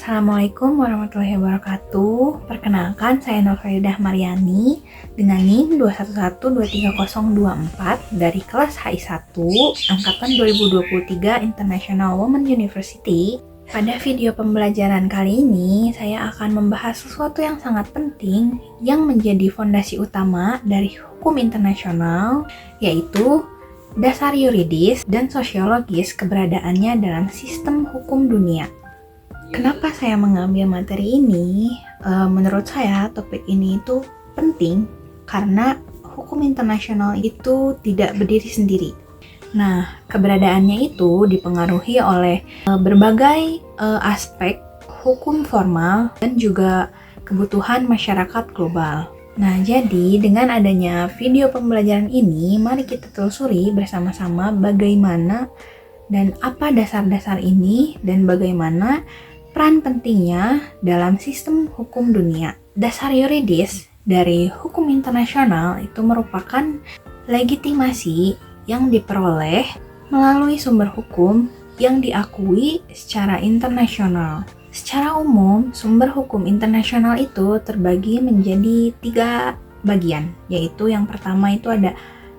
Assalamualaikum warahmatullahi wabarakatuh. Perkenalkan, saya Nurfaidah Mariani dengan NIM 211230024 dari kelas HI1 angkatan 2023 International Women University. Pada video pembelajaran kali ini, saya akan membahas sesuatu yang sangat penting yang menjadi fondasi utama dari hukum internasional, yaitu dasar yuridis dan sosiologis keberadaannya dalam sistem hukum dunia. Kenapa saya mengambil materi ini? Menurut saya topik ini itu penting karena hukum internasional itu tidak berdiri sendiri. Nah, keberadaannya itu dipengaruhi oleh berbagai aspek hukum formal dan juga kebutuhan masyarakat global. Nah, jadi dengan adanya video pembelajaran ini, mari kita telusuri bersama-sama bagaimana dan apa dasar-dasar ini dan bagaimana peran pentingnya dalam sistem hukum dunia. Dasar yuridis dari hukum internasional itu merupakan legitimasi yang diperoleh melalui sumber hukum yang diakui secara internasional. Secara umum, sumber hukum internasional itu terbagi menjadi 3 bagian, yaitu yang pertama itu ada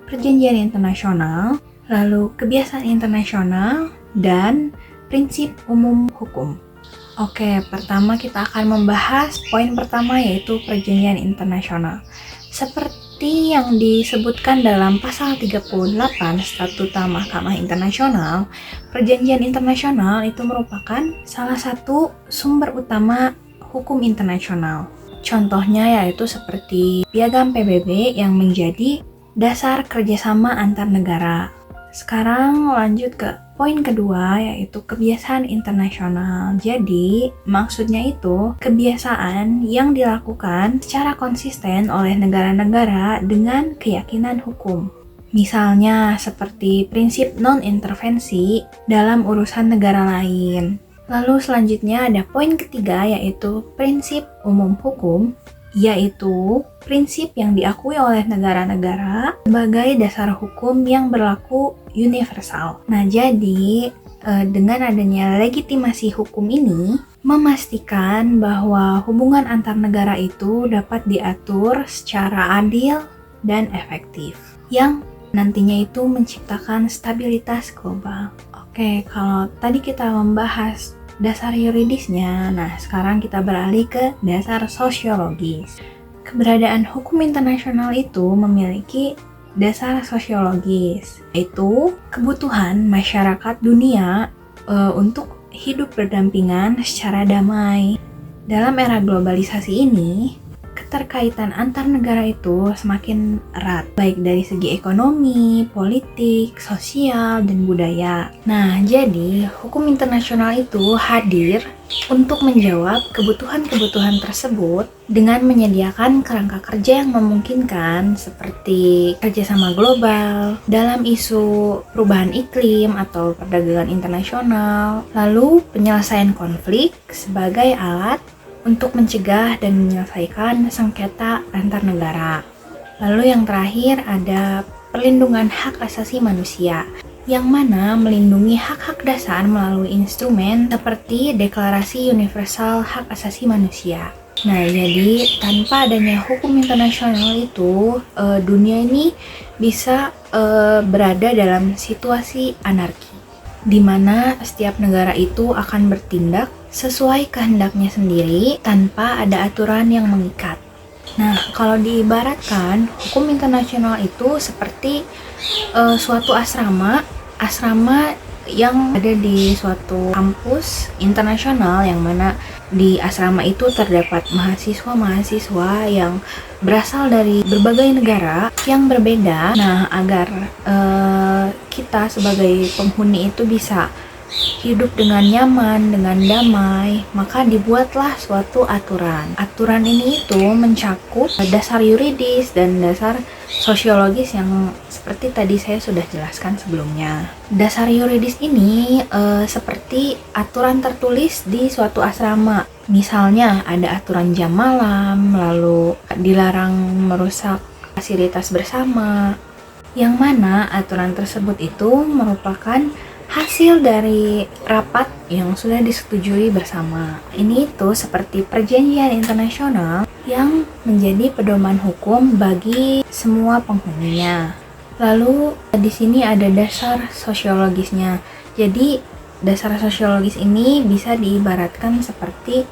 perjanjian internasional, lalu kebiasaan internasional, dan prinsip umum hukum. Oke, pertama kita akan membahas poin pertama, yaitu perjanjian internasional. Seperti yang disebutkan dalam pasal 38 Statuta Mahkamah Internasional, perjanjian internasional itu merupakan salah satu sumber utama hukum internasional. Contohnya yaitu seperti Piagam PBB yang menjadi dasar kerjasama antar negara. Sekarang lanjut ke poin kedua, yaitu kebiasaan internasional. Jadi, maksudnya itu kebiasaan yang dilakukan secara konsisten oleh negara-negara dengan keyakinan hukum. Misalnya, seperti prinsip non-intervensi dalam urusan negara lain. Lalu selanjutnya ada poin ketiga, yaitu prinsip umum hukum, yaitu prinsip yang diakui oleh negara-negara sebagai dasar hukum yang berlaku universal. Nah, jadi dengan adanya legitimasi hukum ini memastikan bahwa hubungan antar negara itu dapat diatur secara adil dan efektif, yang nantinya itu menciptakan stabilitas global. Oke, kalau tadi kita membahas dasar yuridisnya, nah sekarang kita beralih ke dasar sosiologis. Keberadaan hukum internasional itu memiliki dasar sosiologis, yaitu kebutuhan masyarakat dunia untuk hidup berdampingan secara damai. Dalam era globalisasi ini, keterkaitan antar negara itu semakin erat, baik dari segi ekonomi, politik, sosial, dan budaya. Nah, jadi hukum internasional itu hadir untuk menjawab kebutuhan-kebutuhan tersebut dengan menyediakan kerangka kerja yang memungkinkan, seperti kerjasama global dalam isu perubahan iklim atau perdagangan internasional, lalu penyelesaian konflik sebagai alat untuk mencegah dan menyelesaikan sengketa antar negara. Lalu yang terakhir ada perlindungan hak asasi manusia, yang mana melindungi hak-hak dasar melalui instrumen seperti Deklarasi Universal Hak Asasi Manusia. Nah, jadi tanpa adanya hukum internasional itu, dunia ini bisa berada dalam situasi anarki, di mana setiap negara itu akan bertindak sesuai kehendaknya sendiri tanpa ada aturan yang mengikat. Nah, kalau diibaratkan, hukum internasional itu seperti suatu asrama yang ada di suatu kampus internasional, yang mana di asrama itu terdapat mahasiswa-mahasiswa yang berasal dari berbagai negara yang berbeda. Nah, agar kita sebagai penghuni itu bisa hidup dengan nyaman, dengan damai, maka dibuatlah suatu aturan. Aturan ini itu mencakup dasar yuridis dan dasar sosiologis yang seperti tadi saya sudah jelaskan sebelumnya. Dasar yuridis ini seperti aturan tertulis di suatu asrama. Misalnya ada aturan jam malam, lalu dilarang merusak fasilitas bersama, yang mana aturan tersebut itu merupakan hasil dari rapat yang sudah disetujui bersama. Ini tuh seperti perjanjian internasional yang menjadi pedoman hukum bagi semua penghuninya. Lalu di sini ada dasar sosiologisnya. Jadi dasar sosiologis ini bisa diibaratkan seperti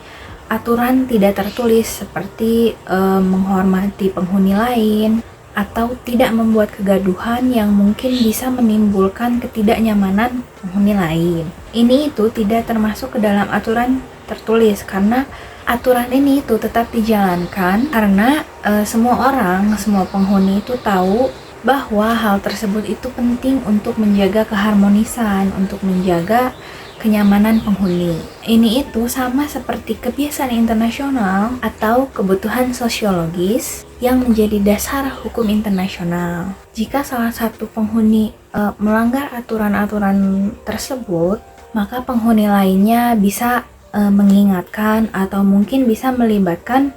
aturan tidak tertulis, seperti menghormati penghuni lain, atau tidak membuat kegaduhan yang mungkin bisa menimbulkan ketidaknyamanan penghuni lain. Ini itu tidak termasuk ke dalam aturan tertulis karena aturan ini itu tetap dijalankan karena semua orang, semua penghuni itu tahu bahwa hal tersebut itu penting untuk menjaga keharmonisan, untuk menjaga kenyamanan penghuni. Ini itu sama seperti kebiasaan internasional atau kebutuhan sosiologis yang menjadi dasar hukum internasional. Jika salah satu penghuni melanggar aturan-aturan tersebut, maka penghuni lainnya bisa mengingatkan atau mungkin bisa melibatkan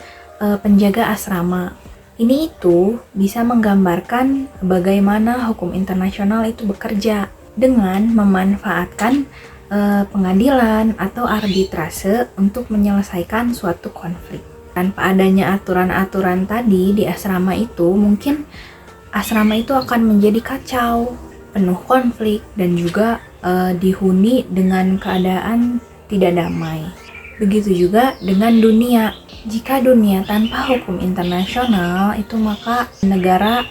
penjaga asrama. Ini itu bisa menggambarkan bagaimana hukum internasional itu bekerja dengan memanfaatkan pengadilan atau arbitrase untuk menyelesaikan suatu konflik. Tanpa adanya aturan-aturan tadi di asrama itu, mungkin asrama itu akan menjadi kacau, penuh konflik, dan juga dihuni dengan keadaan tidak damai. Begitu juga dengan dunia. Jika dunia tanpa hukum internasional, itu maka negara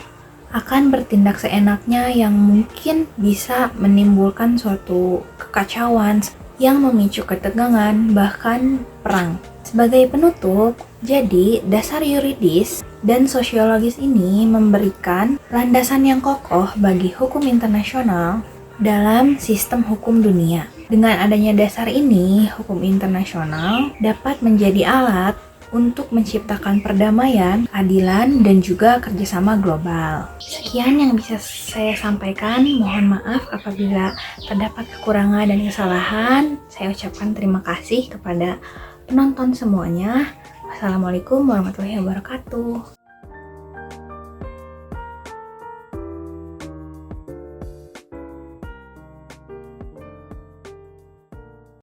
akan bertindak seenaknya yang mungkin bisa menimbulkan suatu kekacauan yang memicu ketegangan, bahkan perang. Sebagai penutup, jadi dasar yuridis dan sosiologis ini memberikan landasan yang kokoh bagi hukum internasional dalam sistem hukum dunia. Dengan adanya dasar ini, hukum internasional dapat menjadi alat untuk menciptakan perdamaian, keadilan, dan juga kerjasama global. Sekian yang bisa saya sampaikan. Mohon maaf apabila terdapat kekurangan dan kesalahan. Saya ucapkan terima kasih kepada penonton semuanya. Wassalamualaikum warahmatullahi wabarakatuh.